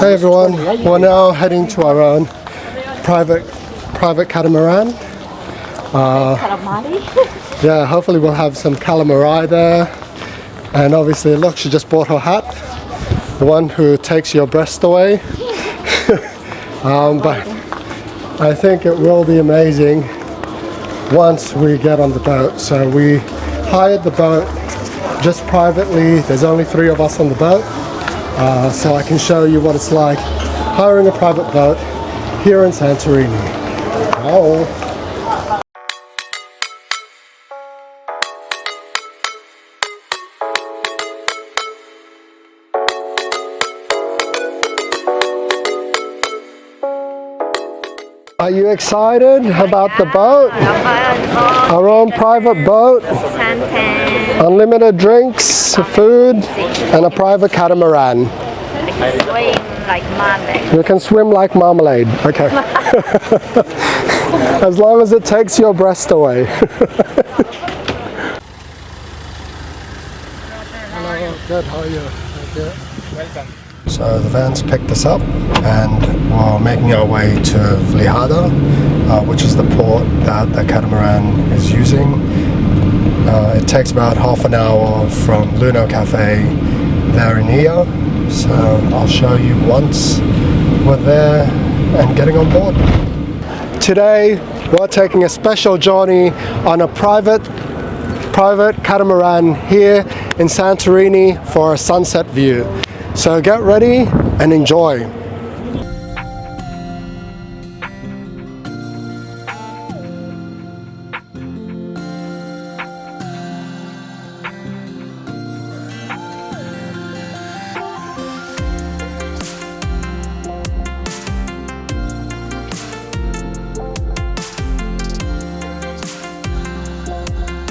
Hey everyone, we're now heading to our own private catamaran. Yeah, hopefully we'll have some calamari there. And obviously, look, she just bought her hat, the one who takes your breast away. But I think it will be amazing once we get on the boat. So we hired the boat just privately. There's only 3 of us on the boat. So I can show you what it's like hiring a private boat here in Santorini. Oh. Are you excited about the boat? Our own private boat, unlimited drinks, food, and a private catamaran. You can swim like marmalade. Okay. As long as it takes your breast away. Hello, good, how are you? Thank you. Welcome. So the van's picked us up and we're making our way to Vlihada, which is the port that the catamaran is using. It takes about half an hour from Luno Cafe there in Thea. So I'll show you once we're there and getting on board. Today we're taking a special journey on a private catamaran here in Santorini for a sunset view. So get ready and enjoy.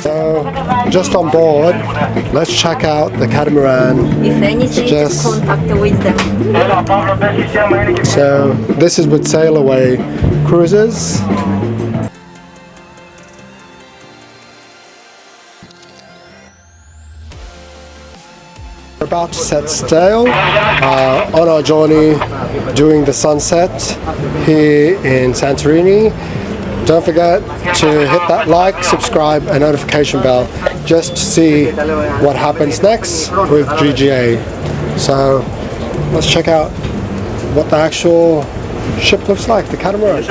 So, just on board, let's check out the catamaran. If anything, just contact with them. So, this is with Sail Away Cruises. We're about to set sail on our journey during the sunset here in Santorini. Don't forget to hit that like, subscribe and notification bell just to see what happens next with GGA. So let's check out what the actual ship looks like, the catamaran.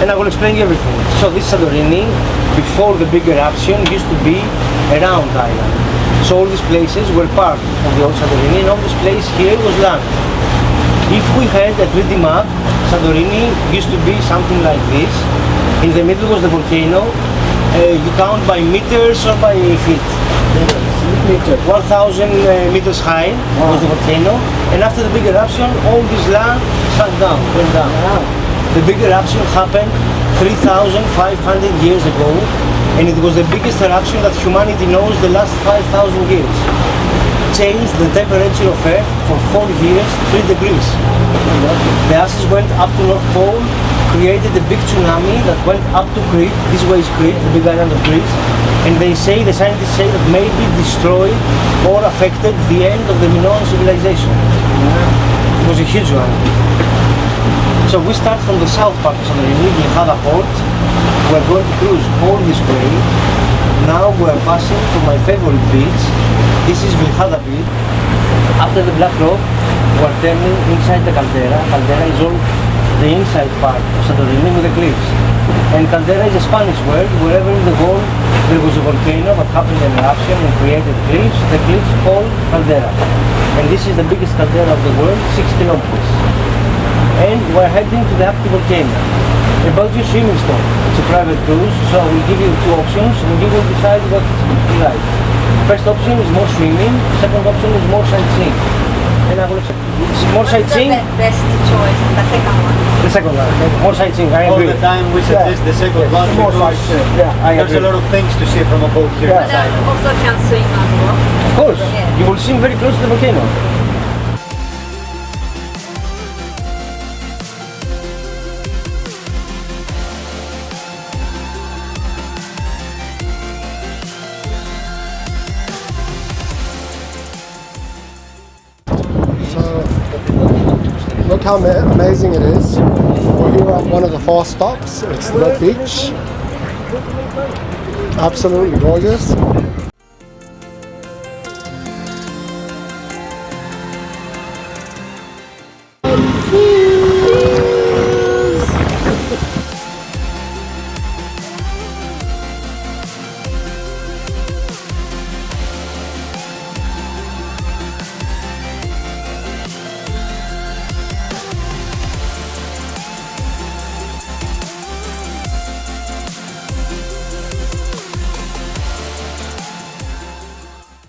And I will explain you everything. So this Santorini, before the big eruption, used to be a round island. So all these places were part of the old Santorini, and all this place here was land. If we had a 3D map, Santorini used to be something like this. In the middle was the volcano. You count by meters or by feet. 1,000 meters high was the volcano, and after the big eruption, all this land sank down, went down. The big eruption happened 3,500 years ago, and it was the biggest eruption that humanity knows the last 5,000 years. Changed the temperature of Earth for 4 years, 3 degrees. The ashes went up to North Pole, created a big tsunami that went up to Crete. This way is Crete, the big island of Greece. And the scientists say that maybe destroyed or affected the end of the Minoan civilization. It was a huge one. So we start from the south part of Santorini, Vlihada port. We're going to cruise all this way. Now we're passing through my favorite beach. This is Vlihada beach. After the Black Rock, we're turning inside the Caldera. Caldera is all the inside part of Santorini with the cliffs. And Caldera is a Spanish word. Wherever in the world there was a volcano that happened an eruption and created cliffs, the cliffs called Caldera. And this is the biggest caldera of the world, 6 kilometers. And we're heading to the active volcano. About your swimming stone. It's a private cruise, so we'll give you two options and you will decide what you like. First option is more swimming, second option is more sightseeing. And I will accept it's more sightseeing. The best choice, the second one. The second one, okay. More sightseeing, I All agree. the time we suggest the second one More because sightseeing, yeah, I there's agree. a lot of things to see from a boat here Yeah. But inside. also can swim as well. Of course, Yeah. you will swim very close to the volcano. So, look how amazing it is. We're here at one of the 4 stops. It's the beach. Absolutely gorgeous.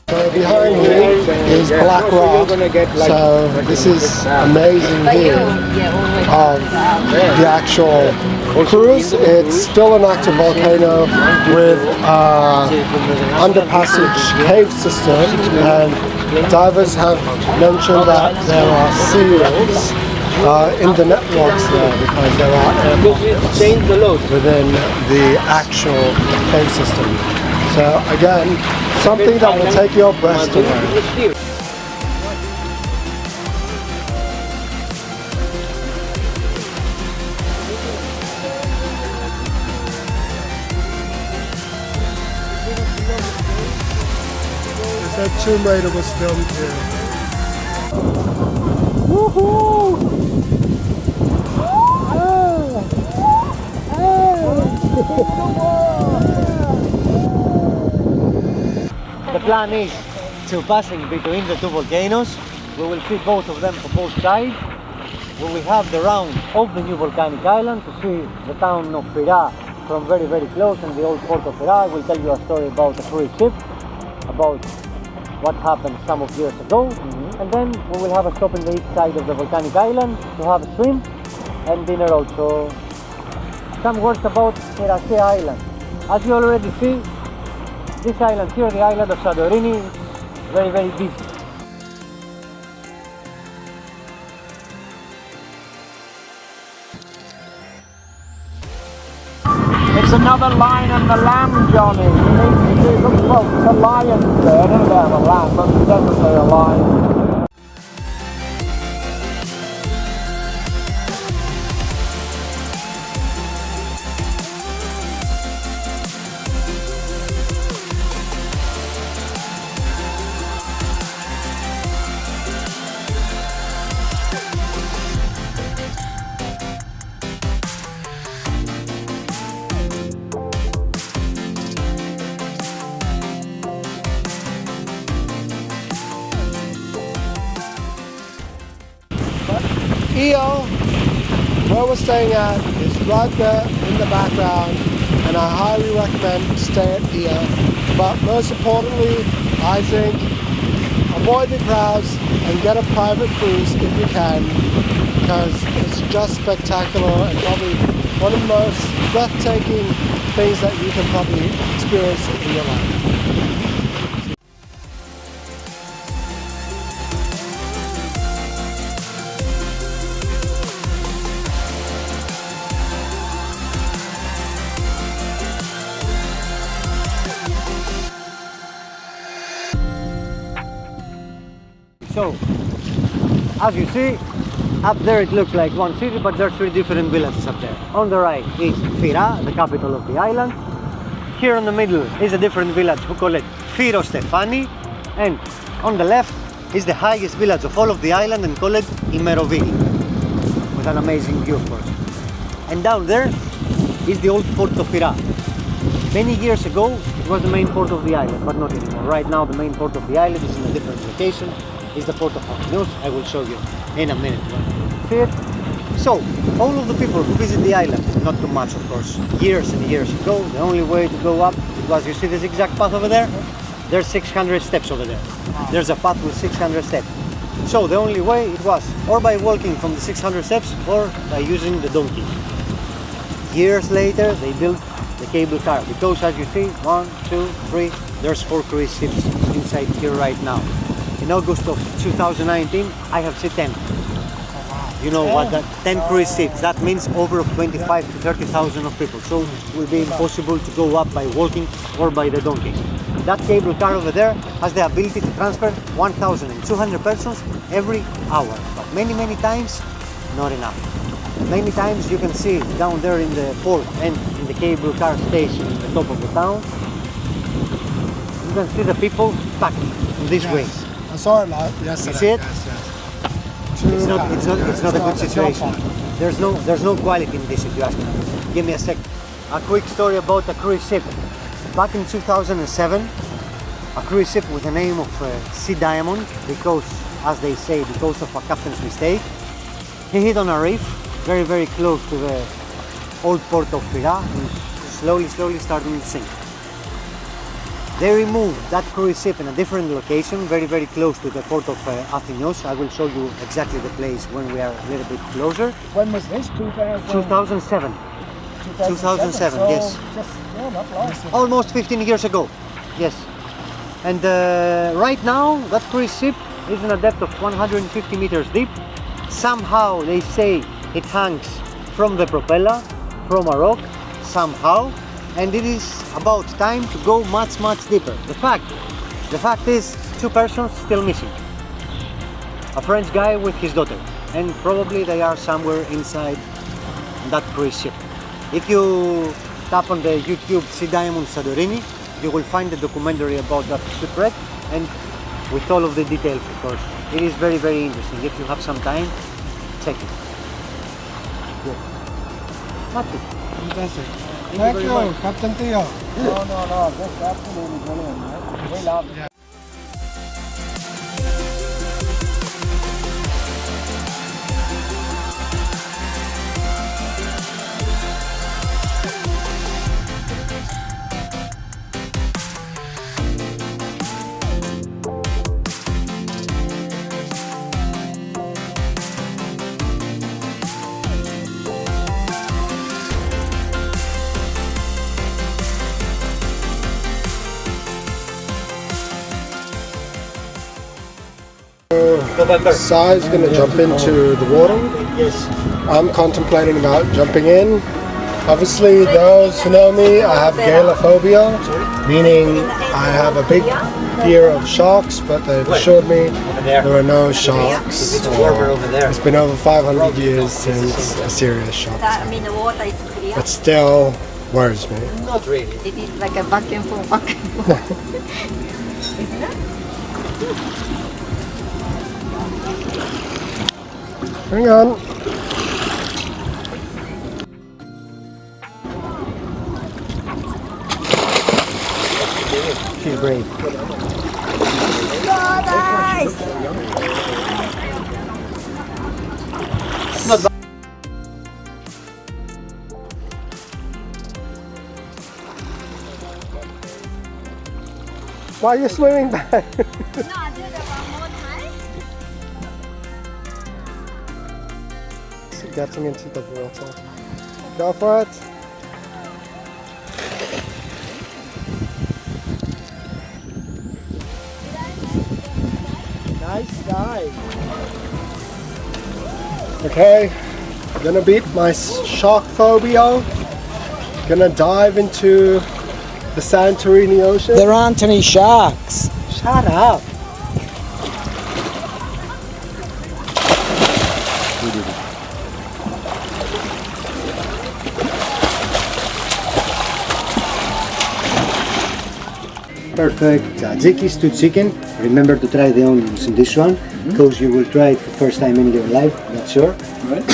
So behind me is Black Rock. So this is amazing view of the actual cruise. It's still an active volcano with underpassage cave system, and divers have mentioned that there are seals in the networks there because there are air pockets within the actual cave system. So again, something that will take your breath away. They said Tomb Raider was filmed here. Woohoo! The plan is to passing between the two volcanoes. We will see both of them from both sides. We will have the round of the new volcanic island to see the town of Thea from very close and the old port of Thea. I will tell you a story about a cruise ship, about what happened some of years ago, and then we will have a stop in the east side of the volcanic island to have a swim and dinner also. Some words about Thea Island. As you already see, this island here, the island of Santorini, is very busy. It's another line on the land, Johnny. You need to see, look, well, the lion's there. I don't know about the land, but there's definitely a lion. Theo, where we're staying at, is right there in the background, and I highly recommend stay at Thea. But most importantly, I think avoid the crowds and get a private cruise if you can, because it's just spectacular and probably one of the most breathtaking things that you can probably experience in your life. So, as you see, up there it looks like one city, but there are 3 different villages up there. On the right is Thea, the capital of the island. Here in the middle is a different village who call it Firo Stefani, and on the left is the highest village of all of the island and call it Imerovili, with an amazing view of course. And down there is the old port of Thea. Many years ago it was the main port of the island, but not anymore. Right now the main port of the island is in a different location. Is the port of Volcanoes. I will show you in a minute. See it? So, all of the people who visit the island, not too much of course, years and years ago, the only way to go up was, you see the zigzag path over there? There's 600 steps over there. There's a path with 600 steps. So the only way it was or by walking from the 600 steps or by using the donkey. Years later they built the cable car because, as you see, 1, 2, 3, there's 4 cruise ships inside here right now. In August of 2019 I have seen 10. You know what, that 10 cruise ships, that means over 25 to 30,000 of people. So it will be impossible to go up by walking or by the donkey. That cable car over there has the ability to transfer 1,200 persons every hour. But many times, not enough. Many times you can see down there in the port and in the cable car station at the top of the town, you can see the people packed in this way. I saw it yesterday. You see it? Yes. It's not a good situation. There's no quality in this, if you ask me. Give me a sec. A quick story about a cruise ship. Back in 2007, a cruise ship with the name of Sea Diamond, because, as they say, because of a captain's mistake, he hit on a reef very close to the old port of Thea and slowly starting to sink. They removed that cruise ship in a different location, very close to the port of Athens. I will show you exactly the place when we are a little bit closer. When was this? 2007. 2007, so yes. Not long. Almost 15 years ago, yes. And right now, that cruise ship is in a depth of 150 meters deep. Somehow they say it hangs from the propeller, from a rock, somehow. And it is about time to go much deeper. The fact is, 2 persons still missing. A French guy with his daughter, and probably they are somewhere inside that cruise ship. If you tap on the YouTube Sea Diamond Santorini, you will find a documentary about that shipwreck and with all of the details, of course. It is very interesting. If you have some time, check it. Good. That's it. Fantastic. Thank you, Captain Theo. No, this is absolutely brilliant, right? We love it. Sai's going to jump into the water. Yes. I'm contemplating about jumping in. Obviously, those who know me, I have galeophobia, meaning I have a big fear of sharks, but they've assured me there are no sharks. It's warmer over there. It's been over 500 years since a serious shark. I mean, the water is clear. It still worries me. Not really. It is like a vacuum for Isn't it? Hang on. She's brave. Oh, nice! Why are you swimming back? No, I'll do that one more time. Getting into the water. Go for it. Nice dive. Okay, gonna beat my shark phobia. Gonna dive into the Santorini Ocean. There aren't any sharks. Shut up. Perfect. Tzatziki to chicken. Remember to try the onions in this one, because you will try it for the first time in your life, not sure. Right.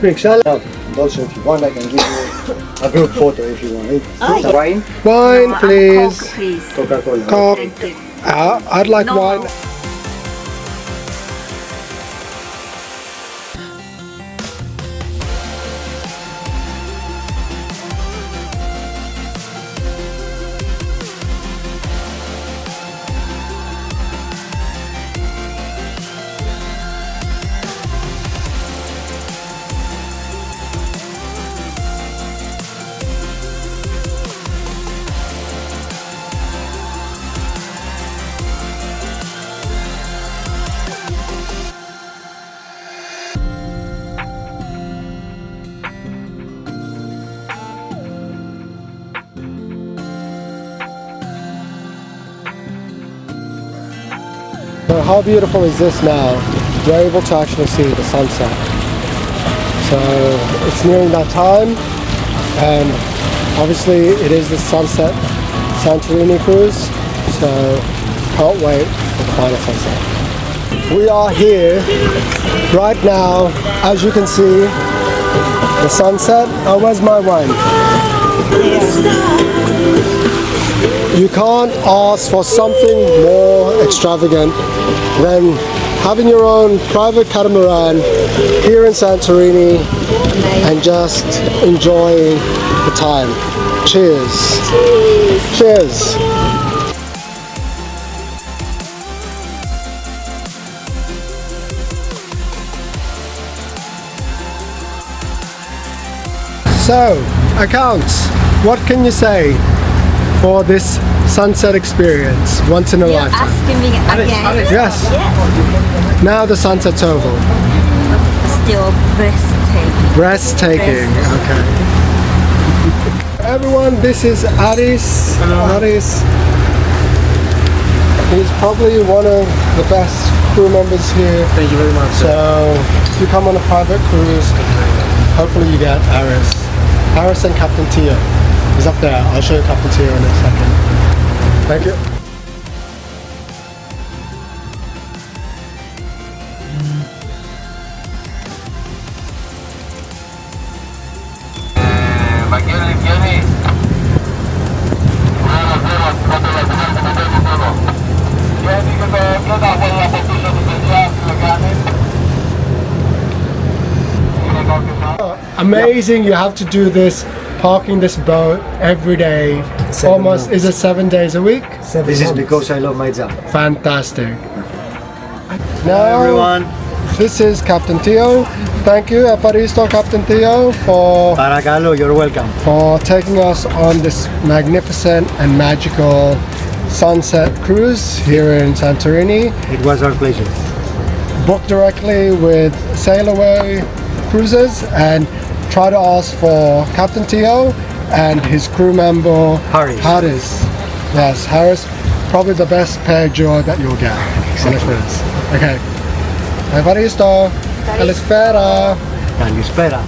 Greek salad. And also, if you want, I can give you a group photo if you want. Wine? Wine, Coke, please. please. Coca-Cola. Coke. Thank you. I'd like No. wine. So how beautiful is this now? You're able to actually see the sunset. So it's nearing that time, and obviously it is the sunset Santorini cruise, so can't wait for the final sunset. We are here right now, as you can see, the sunset. Oh, where's my wine? You can't ask for something more extravagant than having your own private catamaran here in Santorini and just enjoying the time. Cheers. Cheers. So, accounts, what can you say for this sunset experience once in a You're lifetime? asking me again. Yes. Yes. Now the sunset's over. Still breathtaking. Breathtaking. Okay. Everyone, this is Aris. Aris. He's probably one of the best crew members here. Thank you very much. So, if you come on a private cruise, hopefully you get Aris. Aris and Captain Theo. He's up there. I'll show you Captain Theo in a second. Thank you. Amazing, you have to do this, parking this boat every day, almost, is it 7 days a week? This is because I love my job. Fantastic. Hello Now, everyone. this is Captain Theo. Thank you, Evaristo, Captain Theo, Paracalo, you're welcome. for taking us on this magnificent and magical sunset cruise here in Santorini. It was our pleasure. Book directly with Sail Away Cruises and try to ask for Captain Theo and his crew member Harris. Yes, Harris, probably the best pair duo that you'll get on the cruise. Okay. Evaristo, a la espera. And you espera.